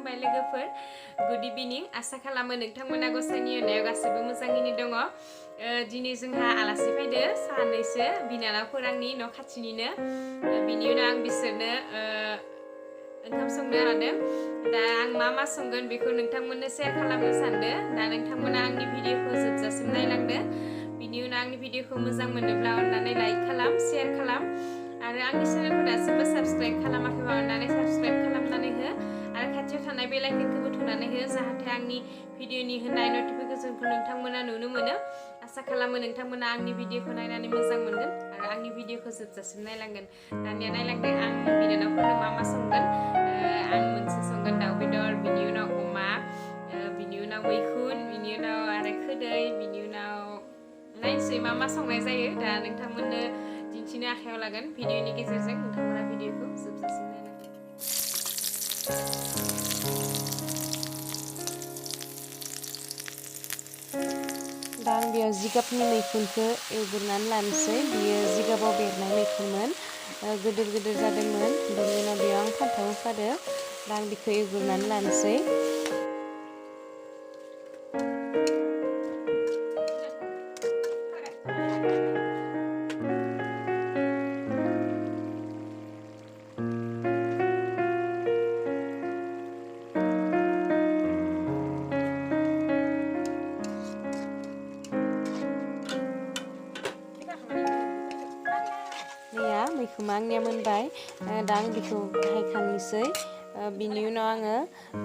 खुलुमबाय लोगोफोर गुड इभिनिं आसा खालामो नोंथांमोना गसाइनि अननायाव गासिबो मोजाङैनो दङ दिनै जोंहा आलासि फैदो सानैसो बिनानावफोर आंनि न' खाथिनिनो बिनि उनाव आं बिसोरनो ओंखाम संनो लादों दा आं मा संगोन बेखौ नोंथांमोननो शेयार खालामनो सानदों दा नोंथांमोना आंनि भिडिअखौ जोबजासिम नायलांदो बिनि उनाव आंनि भिडिअखौ मोजां मोनोब्ला अननानै लाइक खालाम शेयार खालाम आरो आंनि चेनेलखौ दासिमबो साबस्क्राइब खालामाखैबा अननानै साबस्क्राइब खालामनानै हो आरो खाथियाव थानाय बेल आइकनखौबो थुनानै हो जाहाथे आंनि भिडिअनि होनाय नटिफिकेसनखौ नोंथांमोना नुनो मोनो आसा खालामो नोंथांमोना आंनि भिडिअखौ नायनानै मोजां मोनगोन आरो आंनि भिडिअखौ जोबजासिम नायलांगोन दानिया नायलांदो आं बिनानावफोरनो मा संगोन आं मोनसे संगोन दाउ बेदर बिनि उनाव अमा बिनि उनाव मैखुन बिनि उनाव आरो खोदै बिनि उनाव नायनोसै मा संनाय जायो दा नोंथांमोननो दिन्थिनो आखायाव लागोन भिडिअनि गेजेरजों नोंथांमोना भिडिअखौ जोबजासिम नायलांगोन दा आं बेयाव जिगाबनि मैखुनखौ एवग्रोनानै लानोसै बियो जिगाबाव बेरनाय मैखुनमोन गिदिर गिदिर जादोंमोन बिनि उनाव बेयाव आं फान्थाव होफादो दा आं बेखौ एवग्रोनानै लानोसै मैखुमा आंनिया मोनबाय दा आं बेखौ हायखांनोसै बिनि उनाव आङो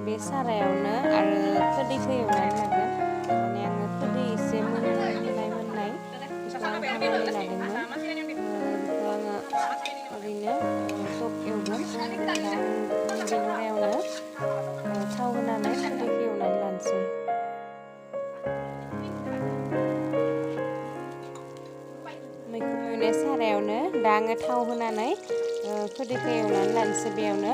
बे सारायावनो आरो खोदैखौ एवनानै लागोन माने आङो खोदै एसे मोननाय बेखौ आं हानानै लादोंमोन बेखौ आङो ओरैनो सब एवगोन दा आं बे लरायावनो थाव होनानै खोदैखौ एवनानै लानोसै मैखुन एवनाय सारायावनो दा आङो थाव होनानै खोदैखौ एवनानै लानोसै बेयावनो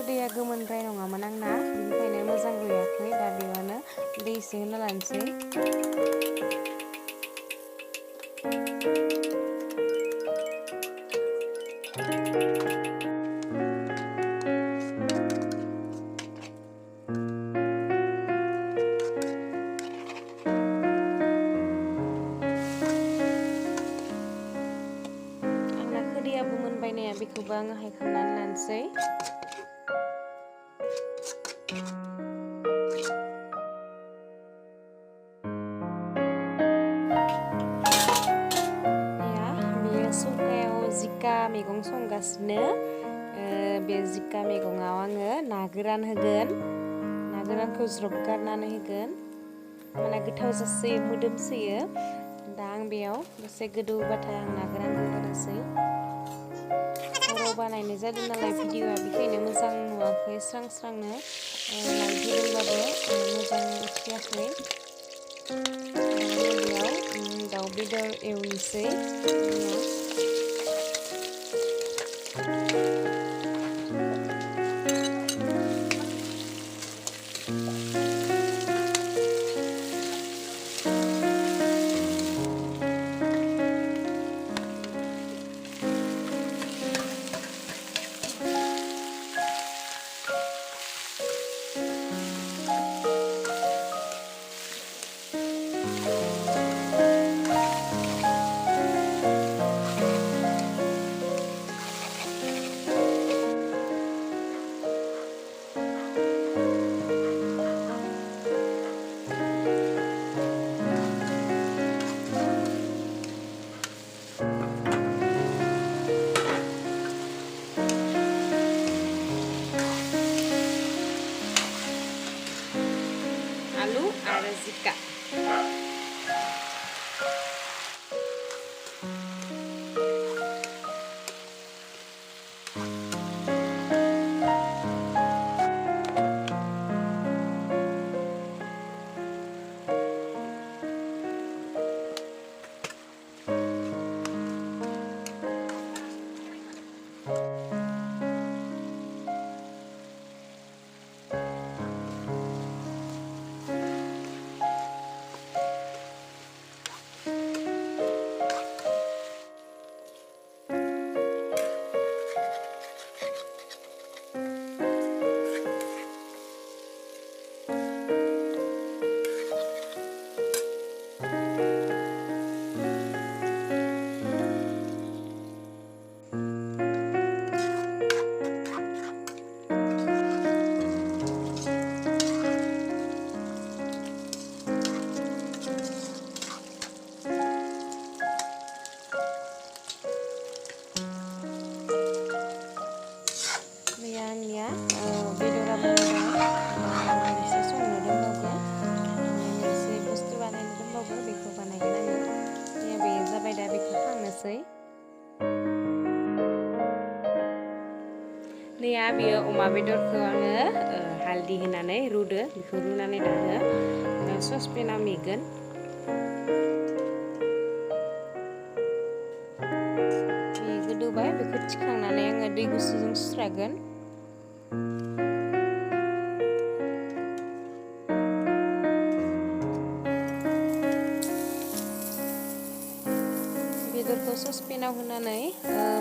दैया गोमोनद्राय नङामोन आंना बेनिखायनो मोजां रुयाखै दा बेयावनो दै एसे होना लानोसै आंना खोदैयाबो मोनबाय नाया बेखौबो आङो हायखांनानै लानोसै जिका मैगं संगासिनो बे जिका मैगङाव आङो ना गोरान होगोन ना गोरानखौ ज्रब गारनानै होगोन माने गोथाव जासोयो मोदोमसोयो दा आं बेयाव दसे गोदौबाथाय आं ना गोरानखौ होनोसै हराव बानायनाय जादों नालाय भिडिअआ बेखायनो मोजां नुवाखै स्रां स्रांनो लाइट होदोंबाबो मोजां उथियाखै बेयाव दाउ बेदर एवनोसै होनोसै नैया बेयो अमा बेदरखौ आङो हालदै होनानै रुदो बेखौ रुनानै दानो ससपेनाव मेगोन बे गोदौबाय बेखौ थिखांनानै आङो दै गुसुजों सुस्रागोन बेदरखौ ससपेनाव होनानै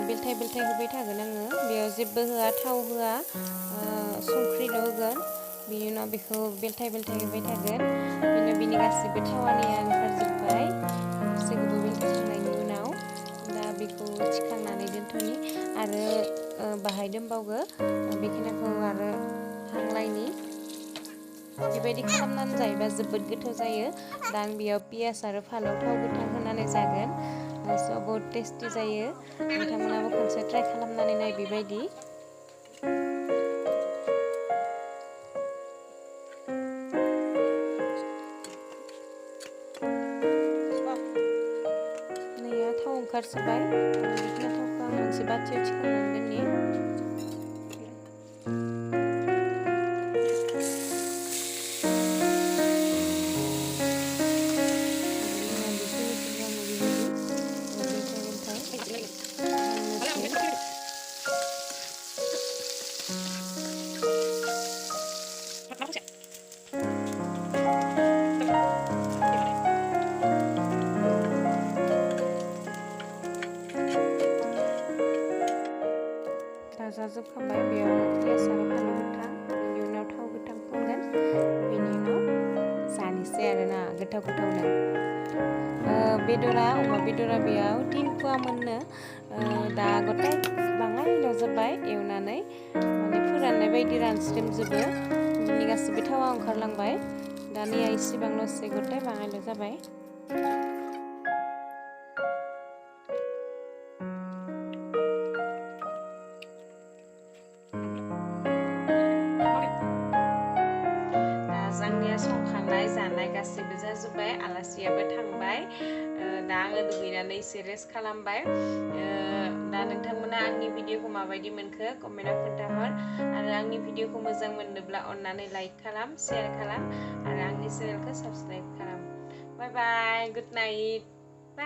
बेलथाय बेलथाय होबाय थागोन आङो बेयाव जेबो होआ थाव होआ संख्रिल' होगोन बिनि उनाव बेखौ बेलथाय बेलथाय होबाय थागोन बिनि गासिबो थावानिया ओंखारजोब्बाय दसे गोबाव बेलथायखांनायनि उनाव दा बेखौ थिखांनानै दोनथ'नि आरो बाहाय दोनबावो बेखिनिखौ आरो हांलायनि बेबायदि खालामनानै जायोबा जोबोद गोथाव जायो दा आं बेयाव पियास आरो फालौ थाव गोथां होनानै जागोन स' बहुद टेस्टि जायो नोंथांमोनाबो खनसे ट्राइ खालामनानै नाय बेबायदि नैया थाव ओंखारसोबाय बेखिनि थावखौ आं मोनसे बाथियाव थिखांनानै दोननि जाजोबखांबाय बेयाव पियास आरो फालौ गोथां बिनि उनाव थाव गोथां फुनगोन बिनि उनाव जानोसै आरोना गोथाव गोथावनो बेदरा अमा बेदरा बेयाव 3 पुवा मोननो दा गथाय बाङायल' जाबाय एवनानै माने फोराननाय बायदि रानस्रेमजोबो बिनि गासिबो थावा ओंखारलांबाय दा नैया इसेबांल'सै गथाय बाङायल' जाबाय जोंनिया संखांनाय जानाय गासैबो जाजोब्बाय आलासियाबो थांबाय दा आङो दुगैनानै एसे रेस्ट खालामबाय दा नोंथांमोना आंनि भिडिअखौ माबायदि मोनखो कमेन्टआव खोन्थाहर आरो आंनि भिडिअखौ मोजां मोनोब्ला अन्नानै लाइक खालाम शेयार खालाम आरो आंनि चेनेलखौ साबस्क्राइब खालाम बाय बाय गुड नाइट